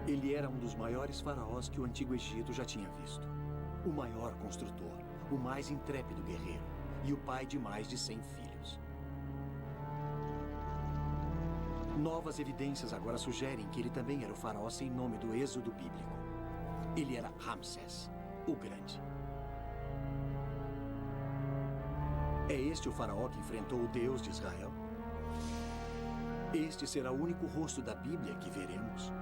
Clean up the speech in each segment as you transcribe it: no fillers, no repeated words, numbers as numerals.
Ele era um dos maiores faraós que o Antigo Egito já tinha visto. O maior construtor, o mais intrépido guerreiro e o pai de mais de 100 filhos. Novas evidências agora sugerem que ele também era o faraó sem nome do Êxodo bíblico. Ele era Ramsés, o Grande. É este o faraó que enfrentou o Deus de Israel? Este será o único rosto da Bíblia que veremos.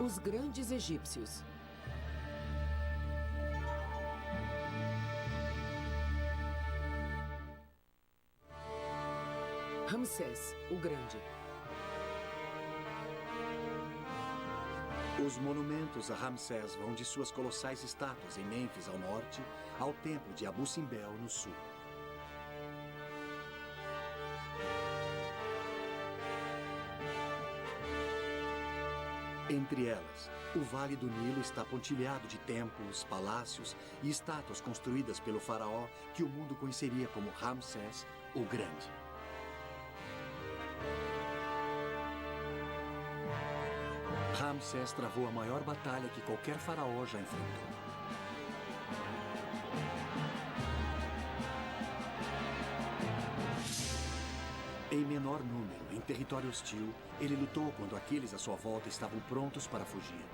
Os grandes egípcios. Ramsés, o Grande. Os monumentos a Ramsés vão de suas colossais estátuas em Mênfis, ao norte, ao templo de Abu Simbel, no sul. Entre elas, o Vale do Nilo está pontilhado de templos, palácios e estátuas construídas pelo faraó que o mundo conheceria como Ramsés, o Grande. Ramsés travou a maior batalha que qualquer faraó já enfrentou. Em menor número, em território hostil, ele lutou quando aqueles à sua volta estavam prontos para fugir.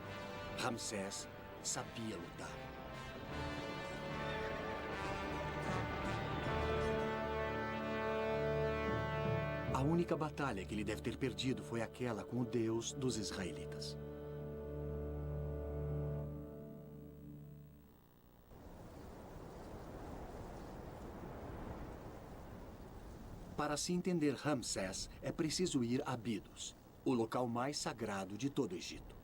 Ramsés sabia lutar. A única batalha que ele deve ter perdido foi aquela com o Deus dos israelitas. Para se entender Ramsés, é preciso ir a Abidos, o local mais sagrado de todo o Egito.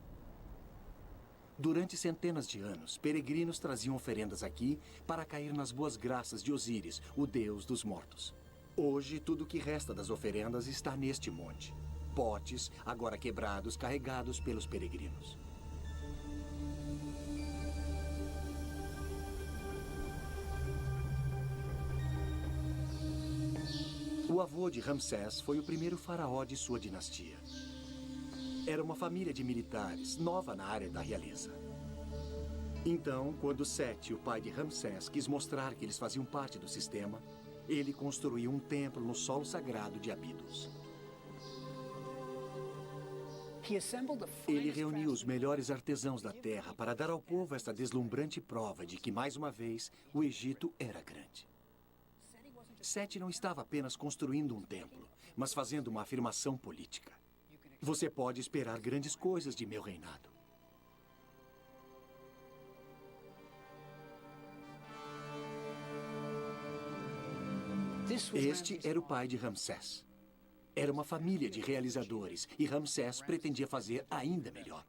Durante centenas de anos, peregrinos traziam oferendas aqui para cair nas boas graças de Osíris, o deus dos mortos. Hoje, tudo o que resta das oferendas está neste monte. Potes, agora quebrados, carregados pelos peregrinos. O avô de Ramsés foi o primeiro faraó de sua dinastia. Era uma família de militares, nova na área da realeza. Então, quando Sete, o pai de Ramsés, quis mostrar que eles faziam parte do sistema, ele construiu um templo no solo sagrado de Abidos. Ele reuniu os melhores artesãos da terra para dar ao povo esta deslumbrante prova de que, mais uma vez, o Egito era grande. Sete não estava apenas construindo um templo, mas fazendo uma afirmação política. Você pode esperar grandes coisas de meu reinado. Este era o pai de Ramsés. Era uma família de realizadores e Ramsés pretendia fazer ainda melhor.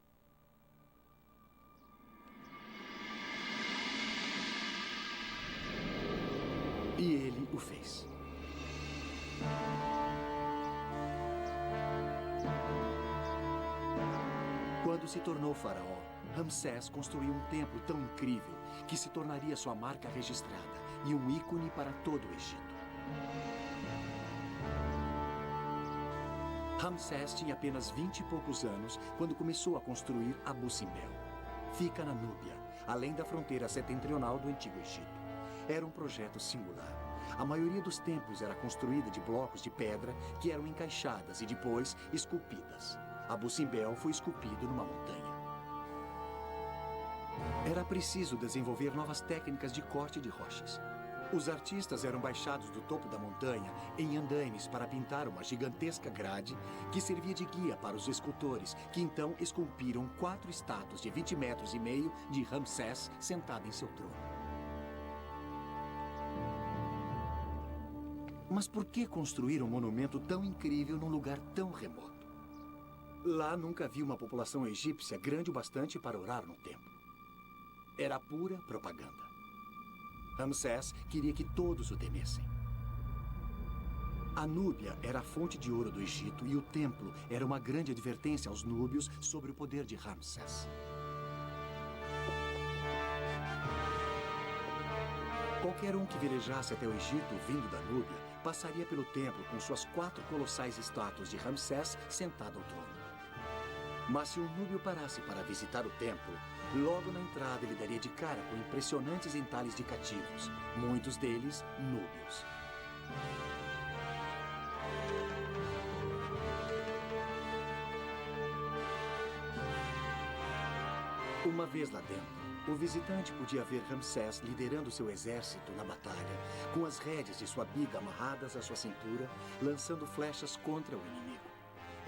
E ele o fez. Quando se tornou faraó, Ramsés construiu um templo tão incrível que se tornaria sua marca registrada e um ícone para todo o Egito. Ramsés tinha apenas 20 e poucos anos quando começou a construir Abu Simbel. Fica na Núbia, além da fronteira setentrional do Antigo Egito. Era um projeto singular. A maioria dos templos era construída de blocos de pedra que eram encaixadas e depois esculpidas. Abu Simbel foi esculpido numa montanha. Era preciso desenvolver novas técnicas de corte de rochas. Os artistas eram baixados do topo da montanha em andaimes para pintar uma gigantesca grade que servia de guia para os escultores, que então esculpiram 4 estátuas de 20 metros e meio de Ramsés sentado em seu trono. Mas por que construir um monumento tão incrível num lugar tão remoto? Lá nunca havia uma população egípcia grande o bastante para orar no templo. Era pura propaganda. Ramsés queria que todos o temessem. A Núbia era a fonte de ouro do Egito e o templo era uma grande advertência aos núbios sobre o poder de Ramsés. Qualquer um que velejasse até o Egito vindo da Núbia passaria pelo templo com suas 4 colossais estátuas de Ramsés sentado ao trono. Mas se um núbio parasse para visitar o templo, logo na entrada ele daria de cara com impressionantes entalhes de cativos, muitos deles núbios. Uma vez lá dentro, o visitante podia ver Ramsés liderando seu exército na batalha, com as rédeas de sua biga amarradas à sua cintura, lançando flechas contra o inimigo.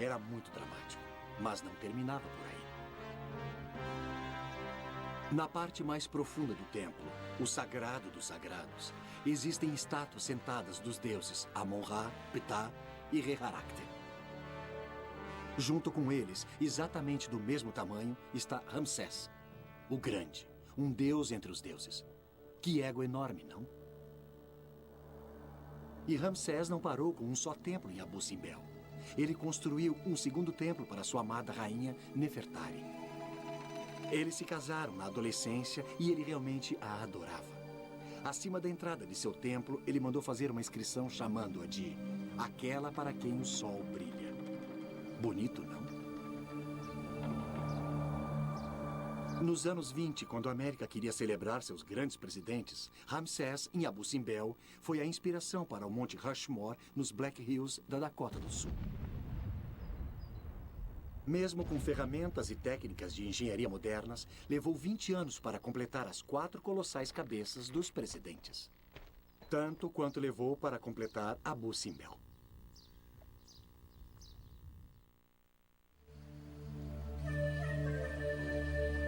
Era muito dramático, mas não terminava por aí. Na parte mais profunda do templo, o sagrado dos sagrados, existem estátuas sentadas dos deuses Amon-Ra, Ptah e Re-Harakte. Junto com eles, exatamente do mesmo tamanho, está Ramsés, o Grande, um deus entre os deuses. Que ego enorme, não? E Ramsés não parou com um só templo em Abu Simbel. Ele construiu um segundo templo para sua amada rainha Nefertari. Eles se casaram na adolescência e ele realmente a adorava. Acima da entrada de seu templo, ele mandou fazer uma inscrição chamando-a de Aquela para quem o sol brilha. Bonito, não? Nos anos 20, quando a América queria celebrar seus grandes presidentes, Ramsés, em Abu Simbel, foi a inspiração para o Monte Rushmore nos Black Hills da Dakota do Sul. Mesmo com ferramentas e técnicas de engenharia modernas, levou 20 anos para completar as 4 colossais cabeças dos presidentes. Tanto quanto levou para completar Abu Simbel.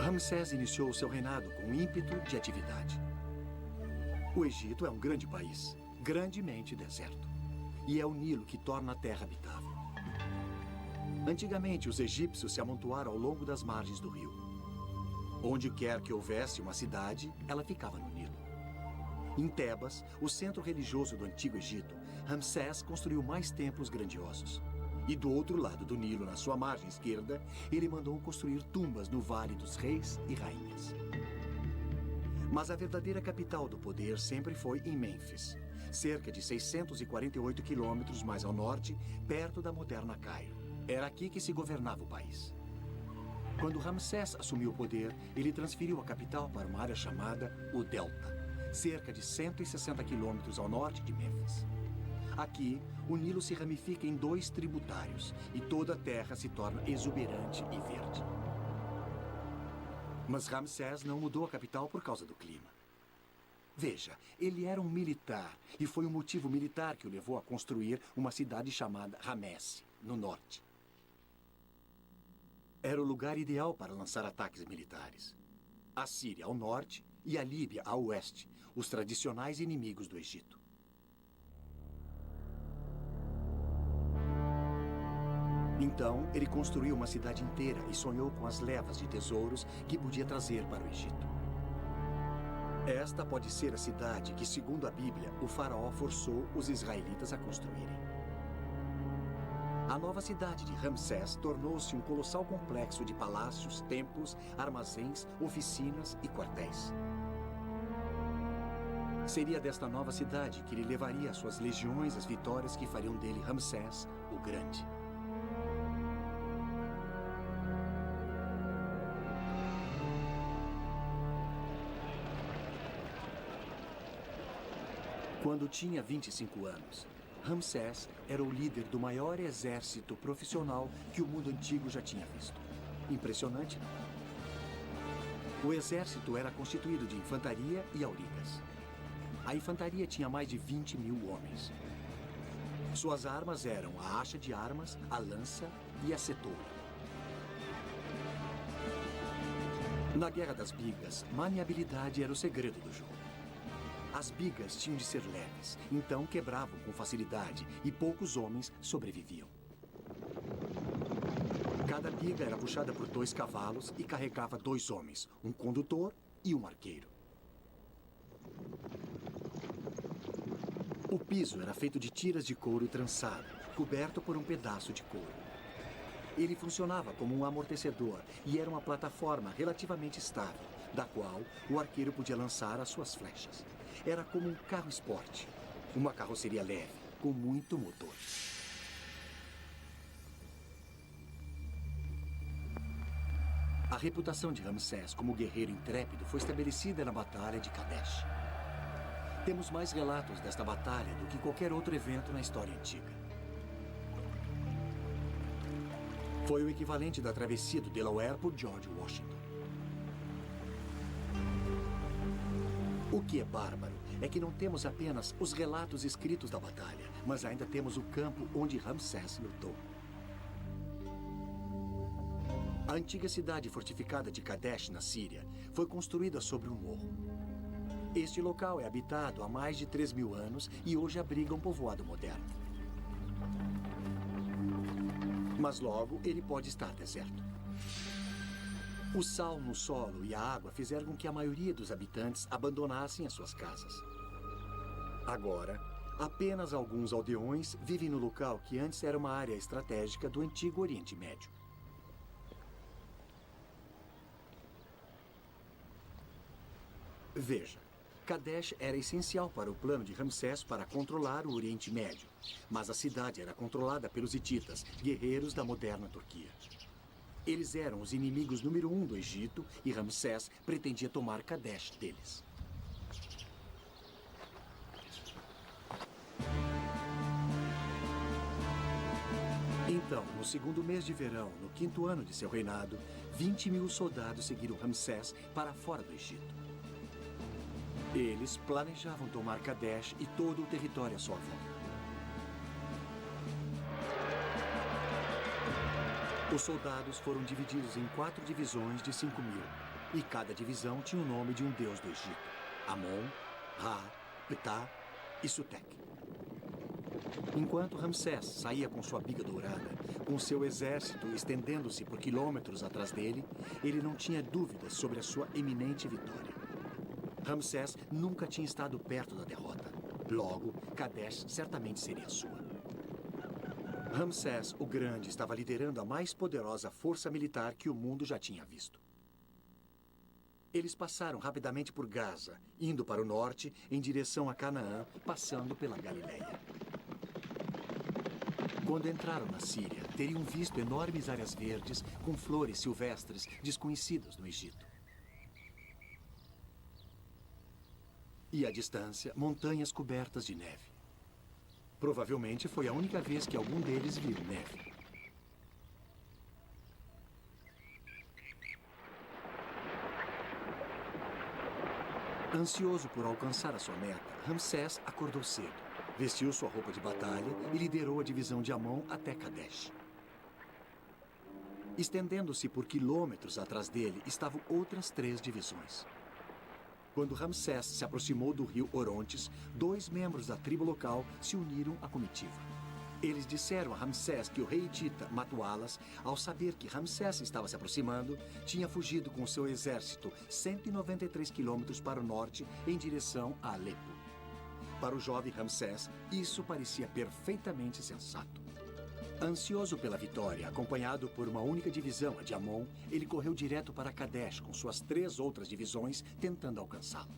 Ramsés iniciou seu reinado com ímpeto de atividade. O Egito é um grande país, grandemente deserto. E é o Nilo que torna a terra habitável. Antigamente, os egípcios se amontoaram ao longo das margens do rio. Onde quer que houvesse uma cidade, ela ficava no Nilo. Em Tebas, o centro religioso do Antigo Egito, Ramsés construiu mais templos grandiosos. E do outro lado do Nilo, na sua margem esquerda, ele mandou construir tumbas no Vale dos Reis e Rainhas. Mas a verdadeira capital do poder sempre foi em Mênfis, cerca de 648 quilômetros mais ao norte, perto da moderna Cairo. Era aqui que se governava o país. Quando Ramsés assumiu o poder, ele transferiu a capital para uma área chamada o Delta, cerca de 160 quilômetros ao norte de Mênfis. Aqui, o Nilo se ramifica em 2 tributários e toda a terra se torna exuberante e verde. Mas Ramsés não mudou a capital por causa do clima. Veja, ele era um militar e foi um motivo militar que o levou a construir uma cidade chamada Ramesse, no norte. Era o lugar ideal para lançar ataques militares. A Síria ao norte e a Líbia ao oeste, os tradicionais inimigos do Egito. Então, ele construiu uma cidade inteira e sonhou com as levas de tesouros que podia trazer para o Egito. Esta pode ser a cidade que, segundo a Bíblia, o faraó forçou os israelitas a construírem. A nova cidade de Ramsés tornou-se um colossal complexo de palácios, templos, armazéns, oficinas e quartéis. Seria desta nova cidade que ele levaria às suas legiões as vitórias que fariam dele Ramsés, o Grande. Quando tinha 25 anos, Ramsés era o líder do maior exército profissional que o mundo antigo já tinha visto. Impressionante, não? O exército era constituído de infantaria e aurigas. A infantaria tinha mais de 20 mil homens. Suas armas eram a acha de armas, a lança e a cetoura. Na Guerra das Bigas, maniabilidade era o segredo do jogo. As bigas tinham de ser leves, então quebravam com facilidade e poucos homens sobreviviam. Cada biga era puxada por 2 cavalos e carregava 2 homens, um condutor e um arqueiro. O piso era feito de tiras de couro trançado, coberto por um pedaço de couro. Ele funcionava como um amortecedor e era uma plataforma relativamente estável, da qual o arqueiro podia lançar as suas flechas. Era como um carro esporte, uma carroceria leve, com muito motor. A reputação de Ramsés como guerreiro intrépido foi estabelecida na Batalha de Kadesh. Temos mais relatos desta batalha do que qualquer outro evento na história antiga. Foi o equivalente da travessia do Delaware por George Washington. O que é bárbaro é que não temos apenas os relatos escritos da batalha, mas ainda temos o campo onde Ramsés lutou. A antiga cidade fortificada de Kadesh, na Síria, foi construída sobre um morro. Este local é habitado há mais de 3.000 anos e hoje abriga um povoado moderno. Mas logo ele pode estar deserto. O sal no solo e a água fizeram com que a maioria dos habitantes abandonassem as suas casas. Agora, apenas alguns aldeões vivem no local que antes era uma área estratégica do antigo Oriente Médio. Veja, Kadesh era essencial para o plano de Ramsés para controlar o Oriente Médio, mas a cidade era controlada pelos hititas, guerreiros da moderna Turquia. Eles eram os inimigos número 1 do Egito e Ramsés pretendia tomar Kadesh deles. Então, no segundo mês de verão, no 5º ano de seu reinado, 20.000 soldados seguiram Ramsés para fora do Egito. Eles planejavam tomar Kadesh e todo o território à sua volta. Os soldados foram divididos em 4 divisões de 5.000, e cada divisão tinha o nome de um deus do Egito: Amon, Ra, Ptah e Sutek. Enquanto Ramsés saía com sua biga dourada, com seu exército estendendo-se por quilômetros atrás dele, ele não tinha dúvidas sobre a sua eminente vitória. Ramsés nunca tinha estado perto da derrota. Logo, Kadesh certamente seria sua. Ramsés o Grande estava liderando a mais poderosa força militar que o mundo já tinha visto. Eles passaram rapidamente por Gaza, indo para o norte em direção a Canaã, passando pela Galileia. Quando entraram na Síria, teriam visto enormes áreas verdes com flores silvestres desconhecidas no Egito. E à distância, montanhas cobertas de neve. Provavelmente foi a única vez que algum deles viu neve. Ansioso por alcançar a sua meta, Ramsés acordou cedo, vestiu sua roupa de batalha e liderou a divisão de Amon até Kadesh. Estendendo-se por quilômetros atrás dele estavam outras 3 divisões. Quando Ramsés se aproximou do rio Orontes, 2 membros da tribo local se uniram à comitiva. Eles disseram a Ramsés que o rei hitita Matualas, ao saber que Ramsés estava se aproximando, tinha fugido com seu exército 193 quilômetros para o norte em direção a Alepo. Para o jovem Ramsés, isso parecia perfeitamente sensato. Ansioso pela vitória, acompanhado por uma única divisão, a de Amon, ele correu direto para Kadesh com suas 3 outras divisões, tentando alcançá-lo.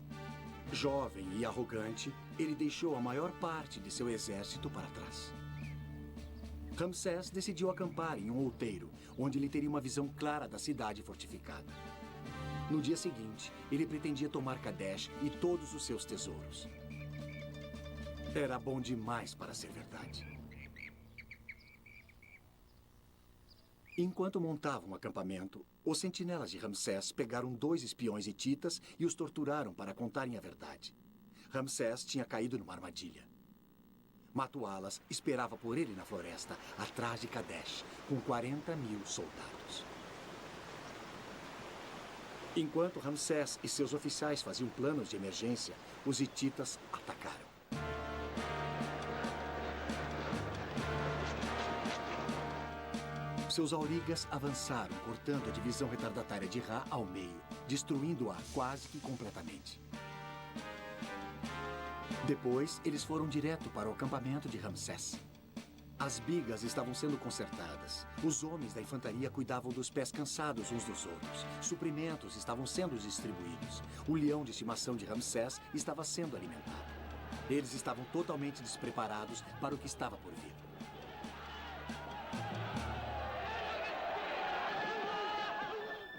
Jovem e arrogante, ele deixou a maior parte de seu exército para trás. Ramsés decidiu acampar em um outeiro, onde ele teria uma visão clara da cidade fortificada. No dia seguinte, ele pretendia tomar Kadesh e todos os seus tesouros. Era bom demais para ser verdade. Enquanto montavam um acampamento, os sentinelas de Ramsés pegaram 2 espiões hititas e os torturaram para contarem a verdade. Ramsés tinha caído numa armadilha. Matualas esperava por ele na floresta, atrás de Kadesh, com 40.000 soldados. Enquanto Ramsés e seus oficiais faziam planos de emergência, os hititas atacaram. Seus aurigas avançaram, cortando a divisão retardatária de Ra ao meio, destruindo-a quase que completamente. Depois, eles foram direto para o acampamento de Ramsés. As bigas estavam sendo consertadas. Os homens da infantaria cuidavam dos pés cansados uns dos outros. Suprimentos estavam sendo distribuídos. O leão de estimação de Ramsés estava sendo alimentado. Eles estavam totalmente despreparados para o que estava por vir.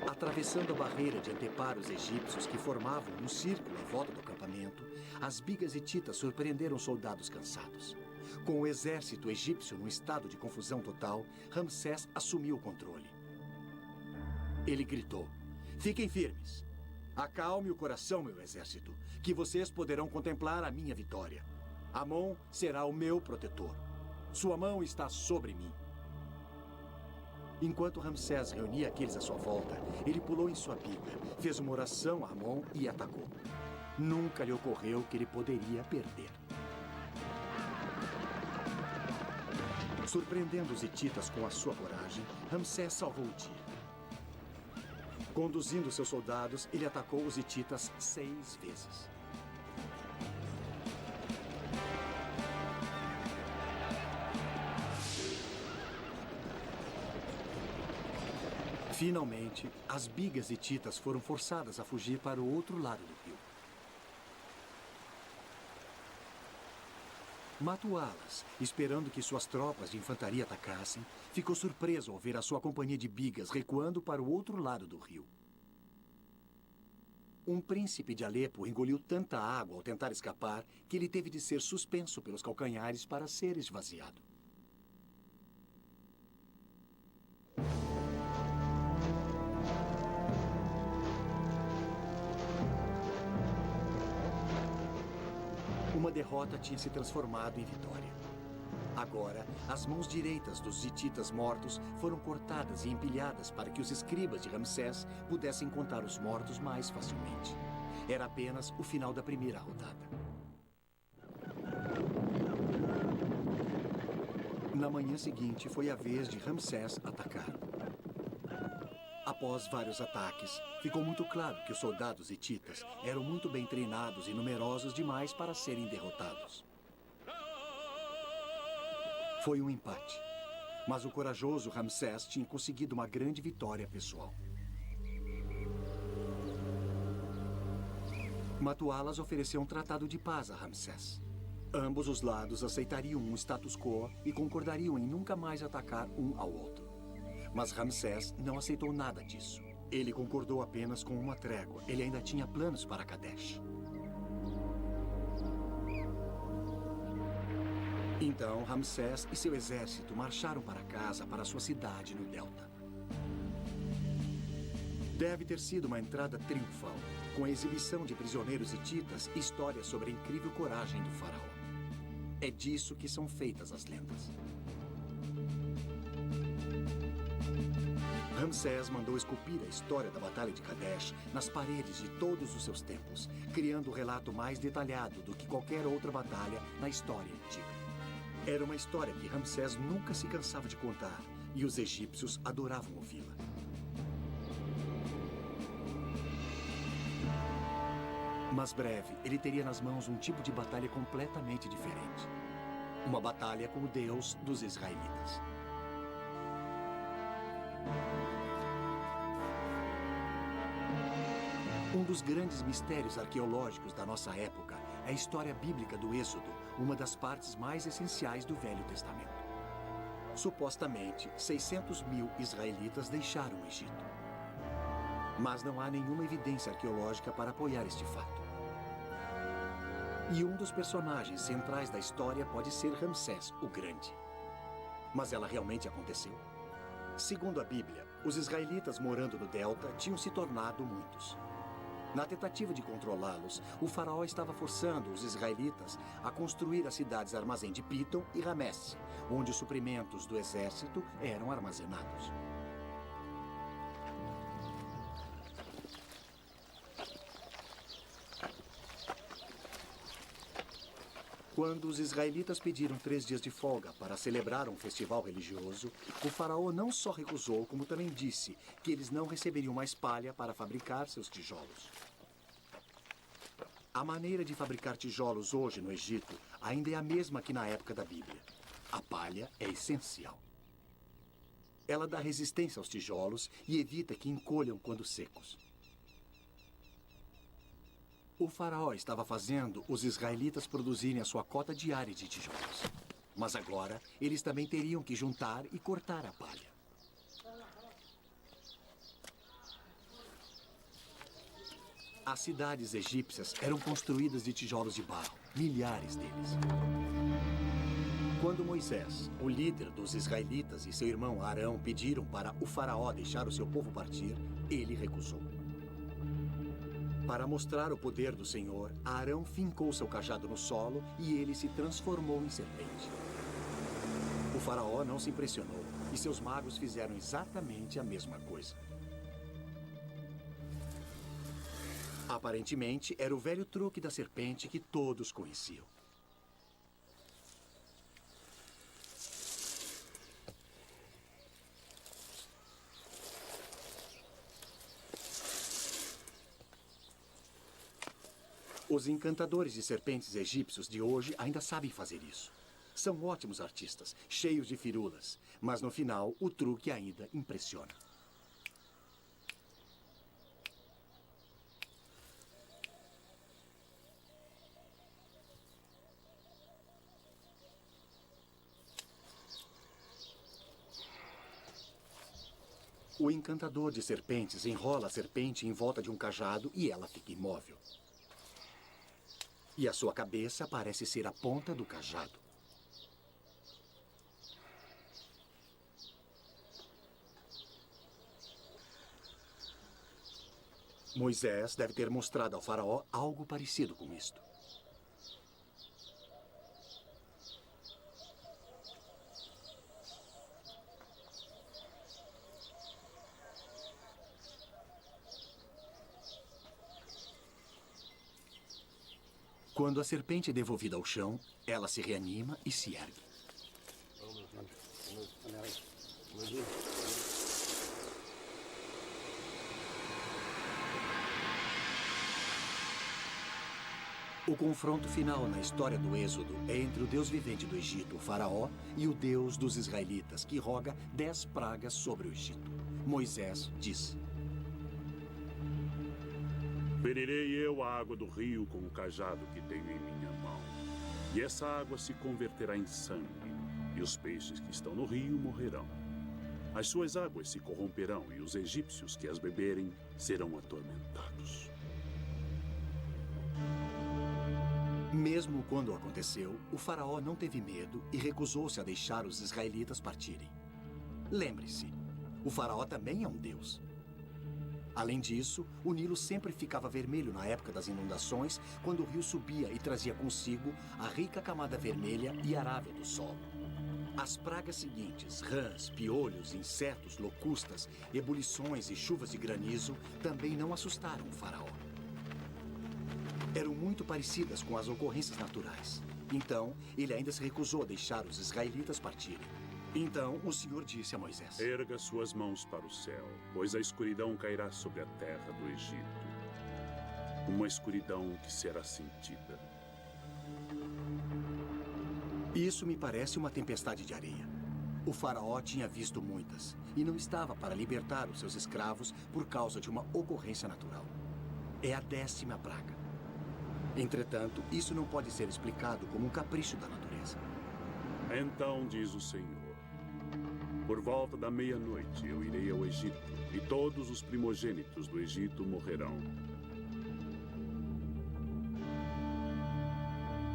Atravessando a barreira de anteparos egípcios que formavam um círculo à volta do acampamento, as bigas hititas surpreenderam soldados cansados. Com o exército egípcio num estado de confusão total, Ramsés assumiu o controle. Ele gritou: "Fiquem firmes. Acalme o coração, meu exército, que vocês poderão contemplar a minha vitória. Amon será o meu protetor. Sua mão está sobre mim." Enquanto Ramsés reunia aqueles à sua volta, ele pulou em sua biga, fez uma oração a Amon e atacou. Nunca lhe ocorreu que ele poderia perder. Surpreendendo os hititas com a sua coragem, Ramsés salvou o dia. Conduzindo seus soldados, ele atacou os hititas 6 vezes. Finalmente, as bigas hititas foram forçadas a fugir para o outro lado do rio. Matualas, esperando que suas tropas de infantaria atacassem, ficou surpreso ao ver a sua companhia de bigas recuando para o outro lado do rio. Um príncipe de Alepo engoliu tanta água ao tentar escapar que ele teve de ser suspenso pelos calcanhares para ser esvaziado. Uma derrota tinha se transformado em vitória. Agora, as mãos direitas dos hititas mortos foram cortadas e empilhadas para que os escribas de Ramsés pudessem contar os mortos mais facilmente. Era apenas o final da primeira rodada. Na manhã seguinte, foi a vez de Ramsés atacar. Após vários ataques, ficou muito claro que os soldados hititas eram muito bem treinados e numerosos demais para serem derrotados. Foi um empate, mas o corajoso Ramsés tinha conseguido uma grande vitória pessoal. Matualas ofereceu um tratado de paz a Ramsés. Ambos os lados aceitariam um status quo e concordariam em nunca mais atacar um ao outro. Mas Ramsés não aceitou nada disso. Ele concordou apenas com uma trégua. Ele ainda tinha planos para Kadesh. Então, Ramsés e seu exército marcharam para casa, para sua cidade no delta. Deve ter sido uma entrada triunfal, com a exibição de prisioneiros hititas e histórias sobre a incrível coragem do faraó. É disso que são feitas as lendas. Ramsés mandou esculpir a história da Batalha de Kadesh nas paredes de todos os seus templos, criando um relato mais detalhado do que qualquer outra batalha na história antiga. Era uma história que Ramsés nunca se cansava de contar, e os egípcios adoravam ouvi-la. Mas breve, ele teria nas mãos um tipo de batalha completamente diferente. Uma batalha com o Deus dos israelitas. Um dos grandes mistérios arqueológicos da nossa época é a história bíblica do Êxodo, uma das partes mais essenciais do Velho Testamento. Supostamente, 600 mil israelitas deixaram o Egito. Mas não há nenhuma evidência arqueológica para apoiar este fato. E um dos personagens centrais da história pode ser Ramsés, o Grande. Mas ela realmente aconteceu? Segundo a Bíblia, os israelitas morando no delta tinham se tornado muitos. Na tentativa de controlá-los, o faraó estava forçando os israelitas a construir as cidades Armazém de Pitom e Ramesse, onde os suprimentos do exército eram armazenados. Quando os israelitas pediram 3 dias de folga para celebrar um festival religioso, o faraó não só recusou, como também disse que eles não receberiam mais palha para fabricar seus tijolos. A maneira de fabricar tijolos hoje no Egito ainda é a mesma que na época da Bíblia. A palha é essencial. Ela dá resistência aos tijolos e evita que encolham quando secos. O faraó estava fazendo os israelitas produzirem a sua cota diária de tijolos. Mas agora, eles também teriam que juntar e cortar a palha. As cidades egípcias eram construídas de tijolos de barro, milhares deles. Quando Moisés, o líder dos israelitas, e seu irmão Arão pediram para o faraó deixar o seu povo partir, ele recusou. Para mostrar o poder do Senhor, Arão fincou seu cajado no solo e ele se transformou em serpente. O faraó não se impressionou e seus magos fizeram exatamente a mesma coisa. Aparentemente, era o velho truque da serpente que todos conheciam. Os encantadores de serpentes egípcios de hoje ainda sabem fazer isso. São ótimos artistas, cheios de firulas, mas no final o truque ainda impressiona. O encantador de serpentes enrola a serpente em volta de um cajado e ela fica imóvel. E a sua cabeça parece ser a ponta do cajado. Moisés deve ter mostrado ao faraó algo parecido com isto. Quando a serpente é devolvida ao chão, ela se reanima e se ergue. O confronto final na história do Êxodo é entre o Deus vivente do Egito, o faraó, e o Deus dos israelitas, que roga 10 pragas sobre o Egito. Moisés diz: Ferirei eu a água do rio com o cajado que tenho em minha mão. E essa água se converterá em sangue, e os peixes que estão no rio morrerão. As suas águas se corromperão, e os egípcios que as beberem serão atormentados. Mesmo quando aconteceu, o faraó não teve medo e recusou-se a deixar os israelitas partirem. Lembre-se, o faraó também é um deus. Além disso, o Nilo sempre ficava vermelho na época das inundações, quando o rio subia e trazia consigo a rica camada vermelha e arável do solo. As pragas seguintes, rãs, piolhos, insetos, locustas, ebulições e chuvas de granizo, também não assustaram o faraó. Eram muito parecidas com as ocorrências naturais. Então, ele ainda se recusou a deixar os israelitas partirem. Então, o Senhor disse a Moisés: Erga suas mãos para o céu, pois a escuridão cairá sobre a terra do Egito. Uma escuridão que será sentida. Isso me parece uma tempestade de areia. O faraó tinha visto muitas e não estava para libertar os seus escravos por causa de uma ocorrência natural. É a 10ª praga. Entretanto, isso não pode ser explicado como um capricho da natureza. Então diz o Senhor: por volta da meia-noite eu irei ao Egito, e todos os primogênitos do Egito morrerão.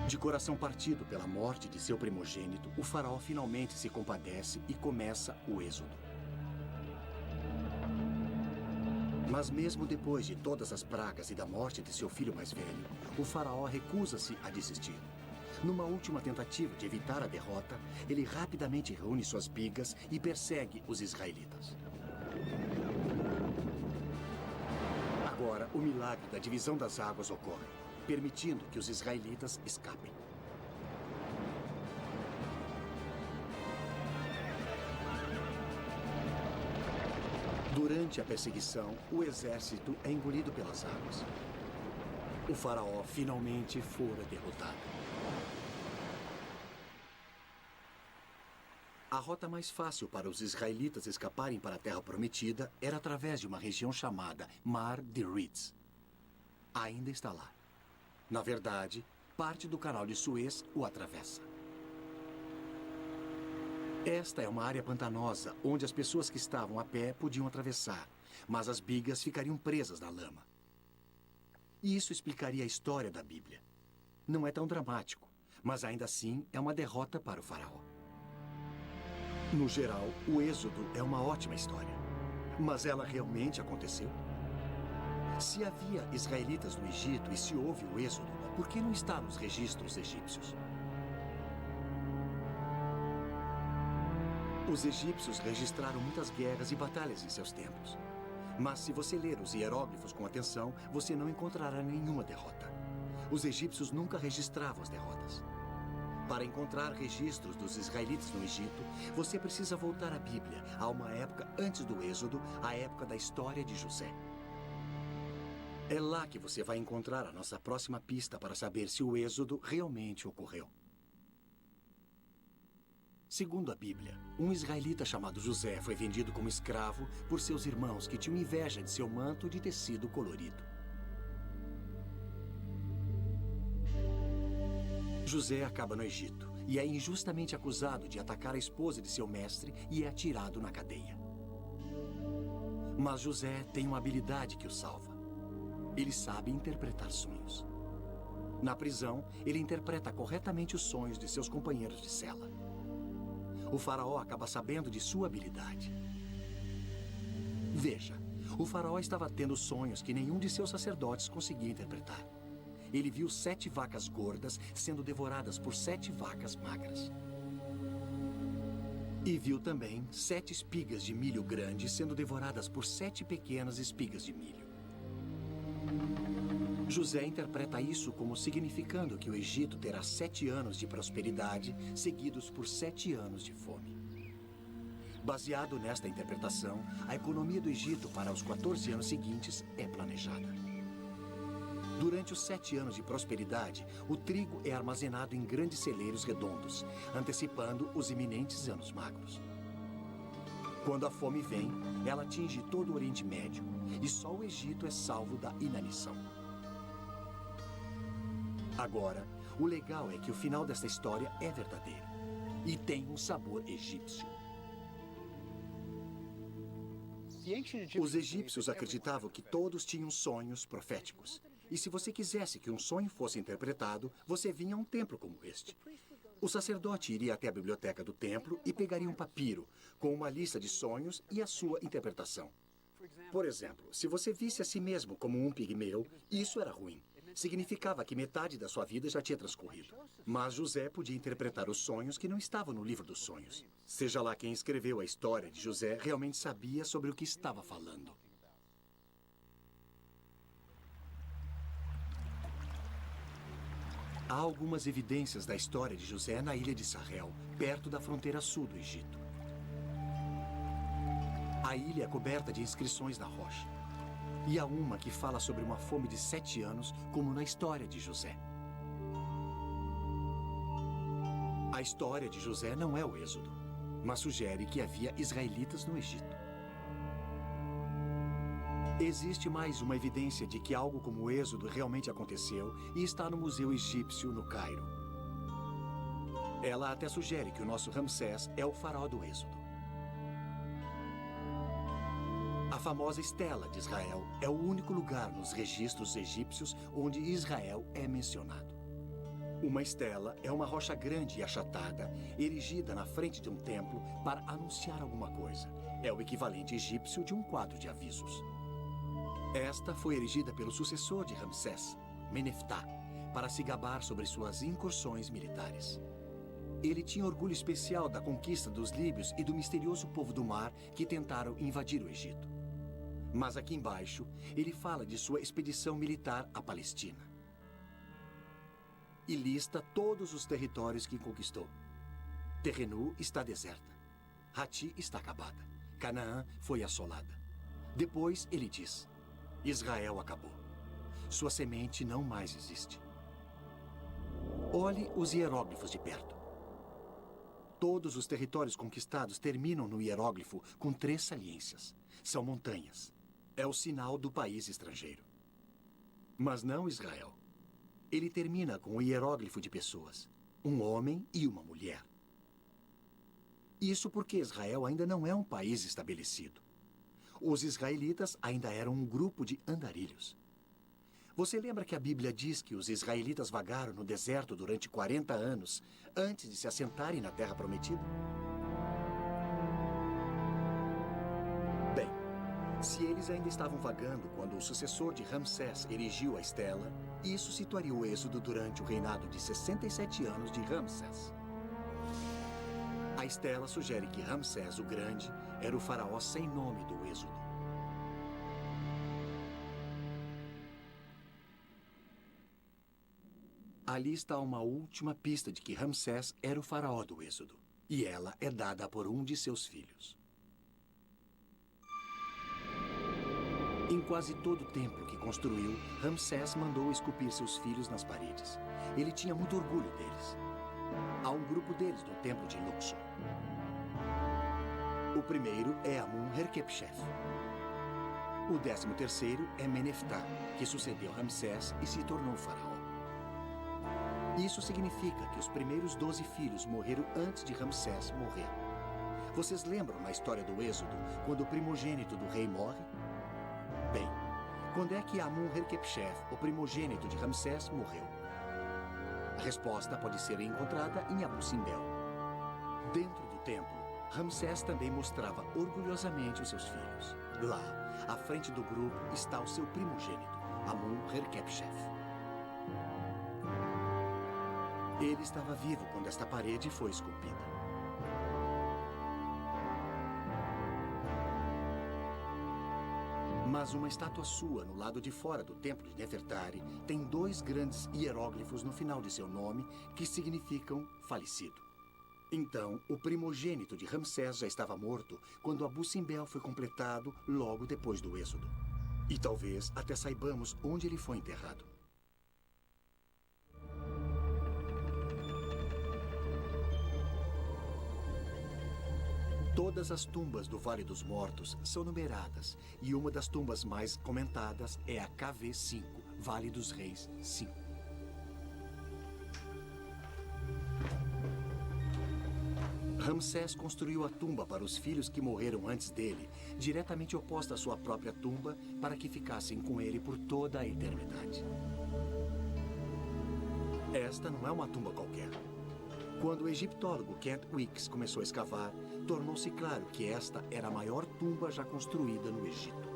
De coração partido pela morte de seu primogênito, o faraó finalmente se compadece e começa o êxodo. Mas mesmo depois de todas as pragas e da morte de seu filho mais velho, o faraó recusa-se a desistir. Numa última tentativa de evitar a derrota, ele rapidamente reúne suas bigas e persegue os israelitas. Agora, o milagre da divisão das águas ocorre, permitindo que os israelitas escapem. Durante a perseguição, o exército é engolido pelas águas. O faraó finalmente fora derrotado. A rota mais fácil para os israelitas escaparem para a Terra Prometida era através de uma região chamada Mar de Reeds. Ainda está lá. Na verdade, parte do canal de Suez o atravessa. Esta é uma área pantanosa onde as pessoas que estavam a pé podiam atravessar, mas as bigas ficariam presas na lama. E isso explicaria a história da Bíblia. Não é tão dramático, mas ainda assim é uma derrota para o faraó. No geral, o Êxodo é uma ótima história. Mas ela realmente aconteceu? Se havia israelitas no Egito e se houve o Êxodo, por que não está nos registros egípcios? Os egípcios registraram muitas guerras e batalhas em seus tempos. Mas se você ler os hieróglifos com atenção, você não encontrará nenhuma derrota. Os egípcios nunca registravam as derrotas. Para encontrar registros dos israelitas no Egito, você precisa voltar à Bíblia, a uma época antes do Êxodo, a época da história de José. É lá que você vai encontrar a nossa próxima pista para saber se o Êxodo realmente ocorreu. Segundo a Bíblia, um israelita chamado José foi vendido como escravo por seus irmãos que tinham inveja de seu manto de tecido colorido. José acaba no Egito e é injustamente acusado de atacar a esposa de seu mestre e é atirado na cadeia. Mas José tem uma habilidade que o salva. Ele sabe interpretar sonhos. Na prisão, ele interpreta corretamente os sonhos de seus companheiros de cela. O faraó acaba sabendo de sua habilidade. Veja, o faraó estava tendo sonhos que nenhum de seus sacerdotes conseguia interpretar. Ele viu 7 vacas gordas sendo devoradas por 7 vacas magras. E viu também 7 espigas de milho grandes sendo devoradas por 7 pequenas espigas de milho. José interpreta isso como significando que o Egito terá 7 anos de prosperidade, seguidos por 7 anos de fome. Baseado nesta interpretação, a economia do Egito para os 14 anos seguintes é planejada. Durante os 7 anos de prosperidade, o trigo é armazenado em grandes celeiros redondos, antecipando os iminentes anos magros. Quando a fome vem, ela atinge todo o Oriente Médio, e só o Egito é salvo da inanição. Agora, o legal é que o final desta história é verdadeiro, e tem um sabor egípcio. Os egípcios acreditavam que todos tinham sonhos proféticos. E se você quisesse que um sonho fosse interpretado, você vinha a um templo como este. O sacerdote iria até a biblioteca do templo e pegaria um papiro com uma lista de sonhos e a sua interpretação. Por exemplo, se você visse a si mesmo como um pigmeu, isso era ruim. Significava que metade da sua vida já tinha transcorrido. Mas José podia interpretar os sonhos que não estavam no livro dos sonhos. Seja lá quem escreveu a história de José, realmente sabia sobre o que estava falando. Há algumas evidências da história de José na ilha de Sahel, perto da fronteira sul do Egito. A ilha é coberta de inscrições na rocha. E há uma que fala sobre uma fome de 7 anos, como na história de José. A história de José não é o Êxodo, mas sugere que havia israelitas no Egito. Existe mais uma evidência de que algo como o Êxodo realmente aconteceu e está no Museu Egípcio, no Cairo. Ela até sugere que o nosso Ramsés é o faraó do Êxodo. A famosa Estela de Israel é o único lugar nos registros egípcios onde Israel é mencionado. Uma estela é uma rocha grande e achatada, erigida na frente de um templo para anunciar alguma coisa. É o equivalente egípcio de um quadro de avisos. Esta foi erigida pelo sucessor de Ramsés, Meneftá, para se gabar sobre suas incursões militares. Ele tinha orgulho especial da conquista dos líbios e do misterioso povo do mar que tentaram invadir o Egito. Mas aqui embaixo, ele fala de sua expedição militar à Palestina. E lista todos os territórios que conquistou. Terrenu está deserta. Hati está acabada. Canaã foi assolada. Depois ele diz: Israel acabou. Sua semente não mais existe. Olhe os hieróglifos de perto. Todos os territórios conquistados terminam no hieróglifo com 3 saliências. São montanhas. É o sinal do país estrangeiro. Mas não Israel. Ele termina com o hieróglifo de pessoas. Um homem e uma mulher. Isso porque Israel ainda não é um país estabelecido. Os israelitas ainda eram um grupo de andarilhos. Você lembra que a Bíblia diz que os israelitas vagaram no deserto durante 40 anos antes de se assentarem na Terra Prometida? Bem, se eles ainda estavam vagando quando o sucessor de Ramsés erigiu a estela, isso situaria o êxodo durante o reinado de 67 anos de Ramsés. A estela sugere que Ramsés o Grande era o faraó sem nome do êxodo. Ali está uma última pista de que Ramsés era o faraó do êxodo. E ela é dada por um de seus filhos. Em quase todo o templo que construiu, Ramsés mandou esculpir seus filhos nas paredes. Ele tinha muito orgulho deles. Há um grupo deles no templo de Luxor. O primeiro é Amun-Herkhepshef. O 13º é Meneftá, que sucedeu Ramsés e se tornou faraó. Isso significa que os primeiros 12 filhos morreram antes de Ramsés morrer. Vocês lembram na história do Êxodo, quando o primogênito do rei morre? Bem, quando é que Amun-Herkhepshef, o primogênito de Ramsés, morreu? A resposta pode ser encontrada em Abu Simbel. Dentro do templo, Ramsés também mostrava orgulhosamente os seus filhos. Lá, à frente do grupo, está o seu primogênito, Amun-Herkhepshef. Ele estava vivo quando esta parede foi esculpida. Mas uma estátua sua no lado de fora do templo de Nefertari tem 2 grandes hieróglifos no final de seu nome que significam falecido. Então, o primogênito de Ramsés já estava morto quando Abu Simbel foi completado logo depois do êxodo. E talvez até saibamos onde ele foi enterrado. Todas as tumbas do Vale dos Mortos são numeradas e uma das tumbas mais comentadas é a KV5, Vale dos Reis 5. Ramsés construiu a tumba para os filhos que morreram antes dele, diretamente oposta à sua própria tumba, para que ficassem com ele por toda a eternidade. Esta não é uma tumba qualquer. Quando o egiptólogo Kent Weeks começou a escavar, tornou-se claro que esta era a maior tumba já construída no Egito.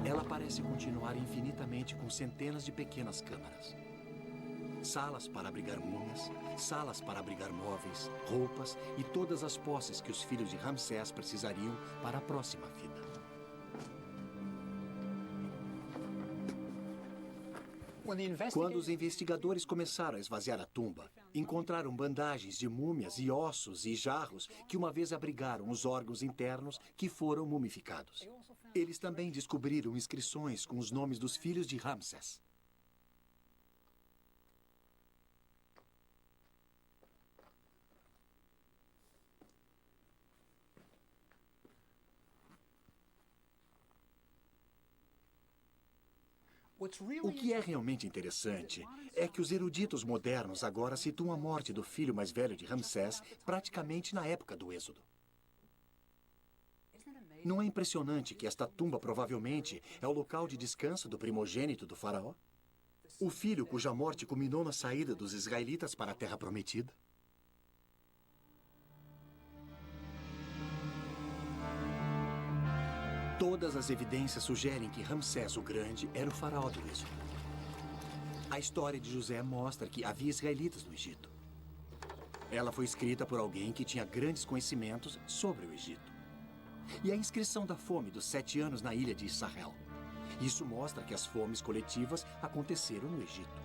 Ela parece continuar infinitamente com centenas de pequenas câmaras. Salas para abrigar múmias, salas para abrigar móveis, roupas e todas as posses que os filhos de Ramsés precisariam para a próxima vida. Quando os investigadores começaram a esvaziar a tumba, encontraram bandagens de múmias e ossos e jarros que uma vez abrigaram os órgãos internos que foram mumificados. Eles também descobriram inscrições com os nomes dos filhos de Ramsés. O que é realmente interessante é que os eruditos modernos agora situam a morte do filho mais velho de Ramsés praticamente na época do Êxodo. Não é impressionante que esta tumba provavelmente é o local de descanso do primogênito do faraó? O filho cuja morte culminou na saída dos israelitas para a Terra Prometida? Todas as evidências sugerem que Ramsés o Grande era o faraó do Êxodo. A história de José mostra que havia israelitas no Egito. Ela foi escrita por alguém que tinha grandes conhecimentos sobre o Egito. E a inscrição da fome dos 7 anos na ilha de Israel. Isso mostra que as fomes coletivas aconteceram no Egito.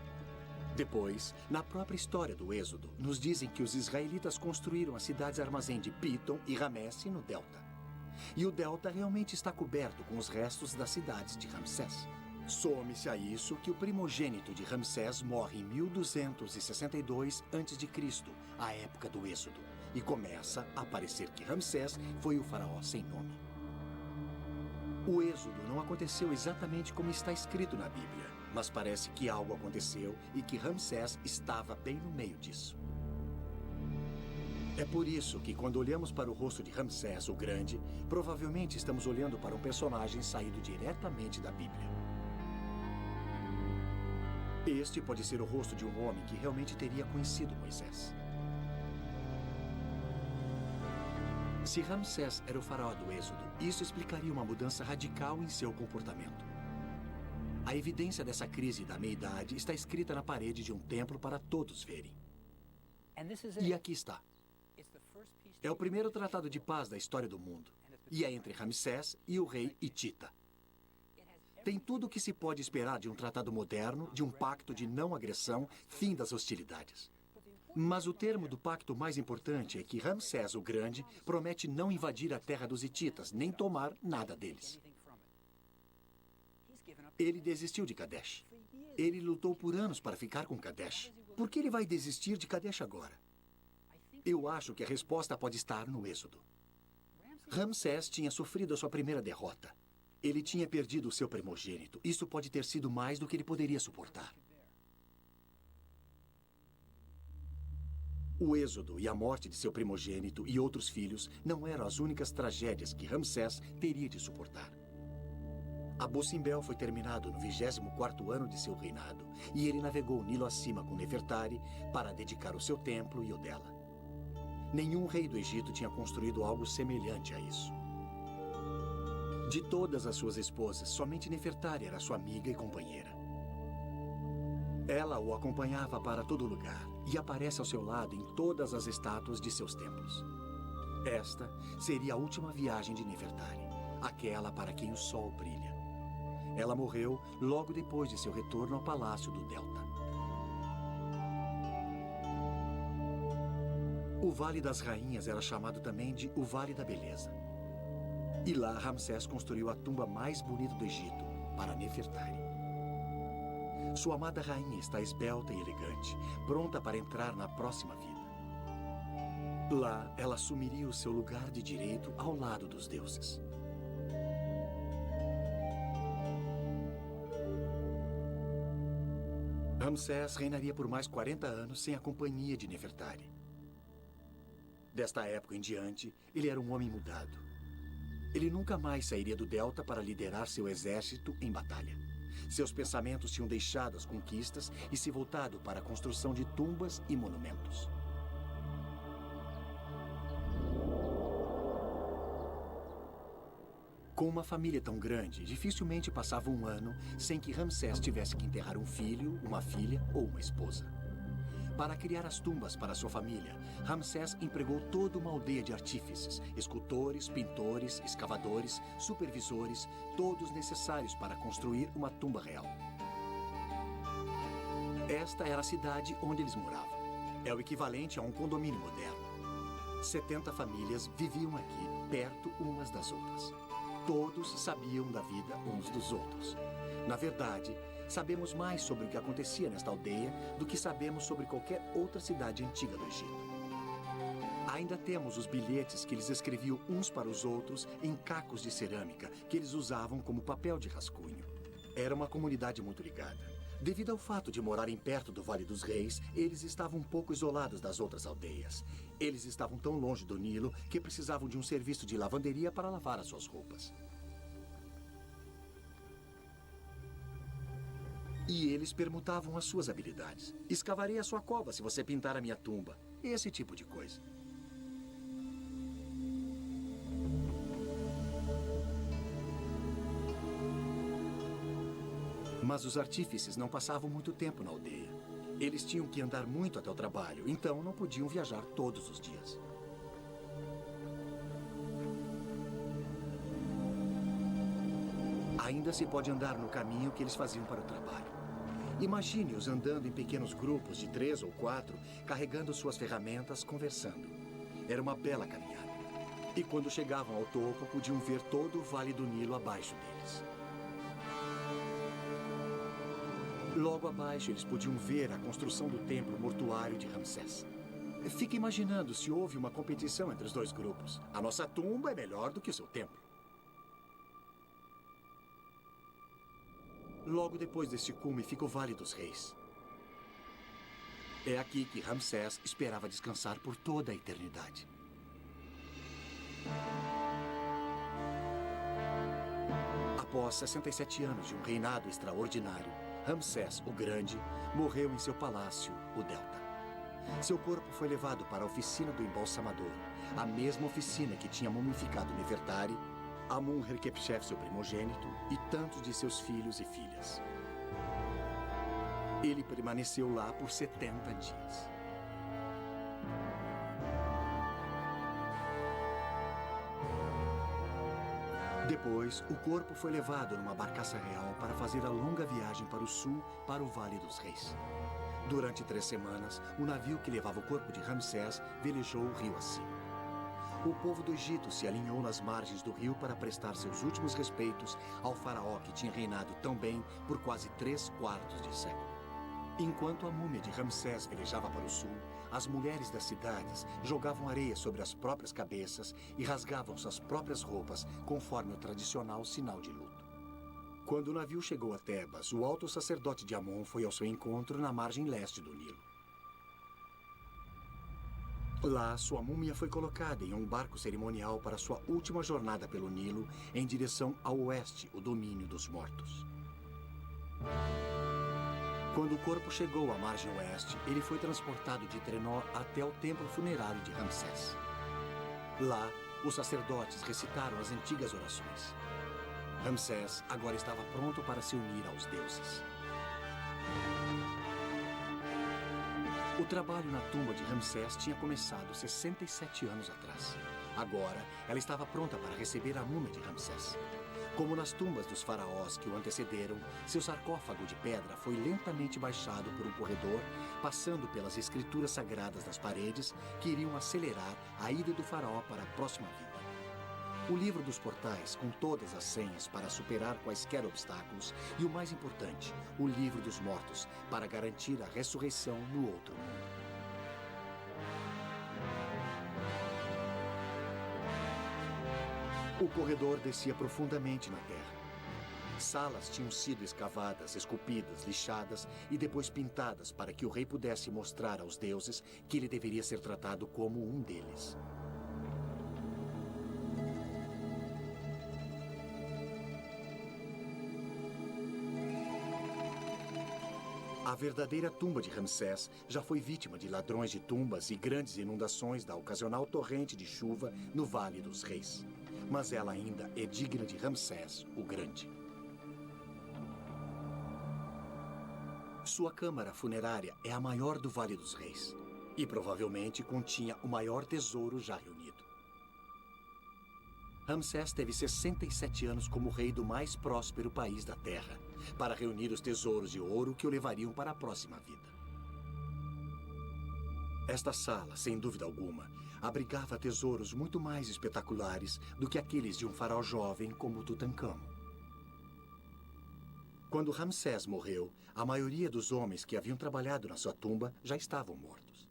Depois, na própria história do Êxodo, nos dizem que os israelitas construíram as cidades-armazém de Pitom e Ramesse no delta. E o delta realmente está coberto com os restos das cidades de Ramsés. Some-se a isso que o primogênito de Ramsés morre em 1262 a.C., a época do Êxodo, e começa a parecer que Ramsés foi o faraó sem nome. O Êxodo não aconteceu exatamente como está escrito na Bíblia, mas parece que algo aconteceu e que Ramsés estava bem no meio disso. É por isso que, quando olhamos para o rosto de Ramsés o Grande, provavelmente estamos olhando para um personagem saído diretamente da Bíblia. Este pode ser o rosto de um homem que realmente teria conhecido Moisés. Se Ramsés era o faraó do Êxodo, isso explicaria uma mudança radical em seu comportamento. A evidência dessa crise da meia-idade está escrita na parede de um templo para todos verem. E aqui está. É o primeiro tratado de paz da história do mundo. E é entre Ramsés e o rei Hitita. Tem tudo o que se pode esperar de um tratado moderno, de um pacto de não agressão, fim das hostilidades. Mas o termo do pacto mais importante é que Ramsés o Grande promete não invadir a terra dos hititas, nem tomar nada deles. Ele desistiu de Kadesh. Ele lutou por anos para ficar com Kadesh. Por que ele vai desistir de Kadesh agora? Eu acho que a resposta pode estar no Êxodo. Ramsés tinha sofrido a sua primeira derrota. Ele tinha perdido o seu primogênito. Isso pode ter sido mais do que ele poderia suportar. O êxodo e a morte de seu primogênito e outros filhos não eram as únicas tragédias que Ramsés teria de suportar. Abu Simbel foi terminado no 24º ano de seu reinado, e ele navegou o Nilo acima com Nefertari para dedicar o seu templo e o dela. Nenhum rei do Egito tinha construído algo semelhante a isso. De todas as suas esposas, somente Nefertari era sua amiga e companheira. Ela o acompanhava para todo lugar e aparece ao seu lado em todas as estátuas de seus templos. Esta seria a última viagem de Nefertari, aquela para quem o sol brilha. Ela morreu logo depois de seu retorno ao palácio do Delta. O Vale das Rainhas era chamado também de o Vale da Beleza. E lá Ramsés construiu a tumba mais bonita do Egito para Nefertari. Sua amada rainha está esbelta e elegante, pronta para entrar na próxima vida. Lá, ela assumiria o seu lugar de direito ao lado dos deuses. Ramsés reinaria por mais 40 anos sem a companhia de Nefertari. Desta época em diante, ele era um homem mudado. Ele nunca mais sairia do Delta para liderar seu exército em batalha. Seus pensamentos tinham deixado as conquistas e se voltado para a construção de tumbas e monumentos. Com uma família tão grande, dificilmente passava um ano sem que Ramsés tivesse que enterrar um filho, uma filha ou uma esposa. Para criar as tumbas para sua família, Ramsés empregou toda uma aldeia de artífices, escultores, pintores, escavadores, supervisores, todos necessários para construir uma tumba real. Esta era a cidade onde eles moravam. É o equivalente a um condomínio moderno. 70 famílias viviam aqui, perto umas das outras. Todos sabiam da vida uns dos outros. Na verdade, sabemos mais sobre o que acontecia nesta aldeia do que sabemos sobre qualquer outra cidade antiga do Egito. Ainda temos os bilhetes que eles escreviam uns para os outros em cacos de cerâmica que eles usavam como papel de rascunho. Era uma comunidade muito ligada. Devido ao fato de morarem perto do Vale dos Reis, eles estavam um pouco isolados das outras aldeias. Eles estavam tão longe do Nilo que precisavam de um serviço de lavanderia para lavar as suas roupas. E eles permutavam as suas habilidades. Escavarei a sua cova se você pintar a minha tumba. Esse tipo de coisa. Mas os artífices não passavam muito tempo na aldeia. Eles tinham que andar muito até o trabalho, então não podiam viajar todos os dias. Ainda se pode andar no caminho que eles faziam para o trabalho. Imagine-os andando em pequenos grupos de 3 ou 4, carregando suas ferramentas, conversando. Era uma bela caminhada. E quando chegavam ao topo, podiam ver todo o Vale do Nilo abaixo deles. Logo abaixo, eles podiam ver a construção do templo mortuário de Ramsés. Fique imaginando se houve uma competição entre os dois grupos. A nossa tumba é melhor do que o seu templo. Logo depois deste cume fica o Vale dos Reis. É aqui que Ramsés esperava descansar por toda a eternidade. Após 67 anos de um reinado extraordinário, Ramsés o Grande morreu em seu palácio, o Delta. Seu corpo foi levado para a oficina do embalsamador, a mesma oficina que tinha mumificado Nefertari, Amun-Herkhepshef, seu primogênito, e tantos de seus filhos e filhas. Ele permaneceu lá por 70 dias. Depois, o corpo foi levado numa barcaça real para fazer a longa viagem para o sul, para o Vale dos Reis. Durante 3 semanas, o navio que levava o corpo de Ramsés velejou o rio acima. O povo do Egito se alinhou nas margens do rio para prestar seus últimos respeitos ao faraó que tinha reinado tão bem por quase 3/4 de século. Enquanto a múmia de Ramsés velejava para o sul, as mulheres das cidades jogavam areia sobre as próprias cabeças e rasgavam suas próprias roupas, conforme o tradicional sinal de luto. Quando o navio chegou a Tebas, o alto sacerdote de Amon foi ao seu encontro na margem leste do Nilo. Lá, sua múmia foi colocada em um barco cerimonial para sua última jornada pelo Nilo, em direção ao oeste, o domínio dos mortos. Quando o corpo chegou à margem oeste, ele foi transportado de trenó até o templo funerário de Ramsés. Lá, os sacerdotes recitaram as antigas orações. Ramsés agora estava pronto para se unir aos deuses. O trabalho na tumba de Ramsés tinha começado 67 anos atrás. Agora, ela estava pronta para receber a múmia de Ramsés. Como nas tumbas dos faraós que o antecederam, seu sarcófago de pedra foi lentamente baixado por um corredor, passando pelas escrituras sagradas das paredes que iriam acelerar a ida do faraó para a próxima vida. O livro dos portais, com todas as senhas para superar quaisquer obstáculos, e o mais importante, o livro dos mortos, para garantir a ressurreição no outro mundo. O corredor descia profundamente na terra. Salas tinham sido escavadas, esculpidas, lixadas e depois pintadas para que o rei pudesse mostrar aos deuses que ele deveria ser tratado como um deles. A verdadeira tumba de Ramsés já foi vítima de ladrões de tumbas e grandes inundações da ocasional torrente de chuva no Vale dos Reis. Mas ela ainda é digna de Ramsés, o Grande. Sua câmara funerária é a maior do Vale dos Reis e provavelmente continha o maior tesouro já reunido. Ramsés teve 67 anos como rei do mais próspero país da Terra, para reunir os tesouros de ouro que o levariam para a próxima vida. Esta sala, sem dúvida alguma, abrigava tesouros muito mais espetaculares do que aqueles de um faraó jovem como Tutancâmon. Quando Ramsés morreu, a maioria dos homens que haviam trabalhado na sua tumba já estavam mortos.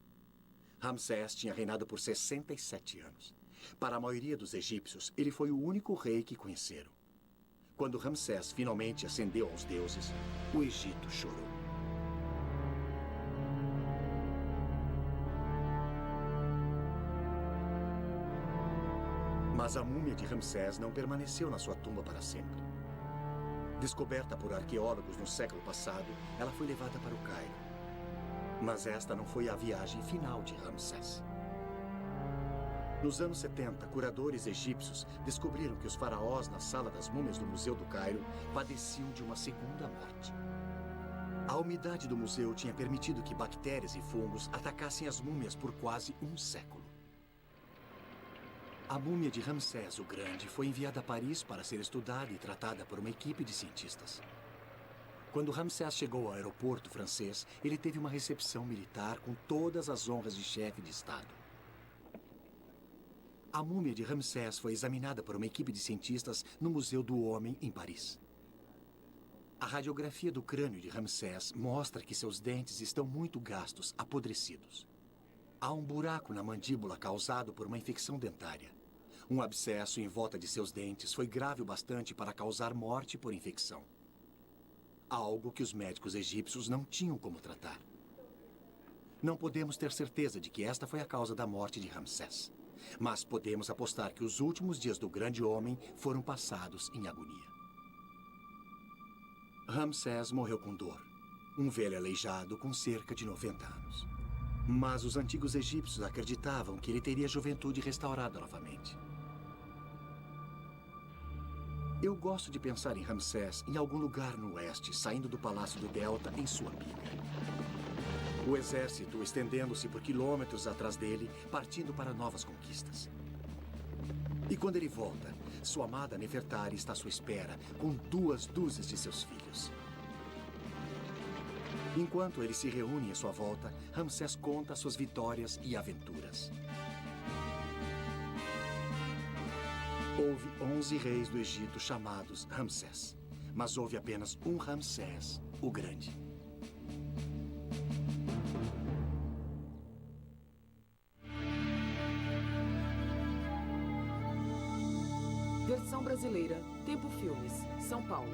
Ramsés tinha reinado por 67 anos. Para a maioria dos egípcios, ele foi o único rei que conheceram. Quando Ramsés finalmente ascendeu aos deuses, o Egito chorou. Mas a múmia de Ramsés não permaneceu na sua tumba para sempre. Descoberta por arqueólogos no século passado, ela foi levada para o Cairo. Mas esta não foi a viagem final de Ramsés. Nos anos 70, curadores egípcios descobriram que os faraós na sala das múmias do Museu do Cairo padeciam de uma segunda morte. A umidade do museu tinha permitido que bactérias e fungos atacassem as múmias por quase um século. A múmia de Ramsés o Grande foi enviada a Paris para ser estudada e tratada por uma equipe de cientistas. Quando Ramsés chegou ao aeroporto francês, ele teve uma recepção militar com todas as honras de chefe de Estado. A múmia de Ramsés foi examinada por uma equipe de cientistas no Museu do Homem, em Paris. A radiografia do crânio de Ramsés mostra que seus dentes estão muito gastos, apodrecidos. Há um buraco na mandíbula causado por uma infecção dentária. Um abscesso em volta de seus dentes foi grave o bastante para causar morte por infecção. Algo que os médicos egípcios não tinham como tratar. Não podemos ter certeza de que esta foi a causa da morte de Ramsés. Mas podemos apostar que os últimos dias do grande homem foram passados em agonia. Ramsés morreu com dor. Um velho aleijado com cerca de 90 anos. Mas os antigos egípcios acreditavam que ele teria a juventude restaurada novamente. Eu gosto de pensar em Ramsés em algum lugar no oeste, saindo do Palácio do Delta em sua biga. O exército estendendo-se por quilômetros atrás dele, partindo para novas conquistas. E quando ele volta, sua amada Nefertari está à sua espera, com 2 dúzias de seus filhos. Enquanto eles se reúnem à sua volta, Ramsés conta suas vitórias e aventuras. Houve 11 reis do Egito chamados Ramsés, mas houve apenas um Ramsés, o Grande. Versão brasileira, Tempo Filmes, São Paulo.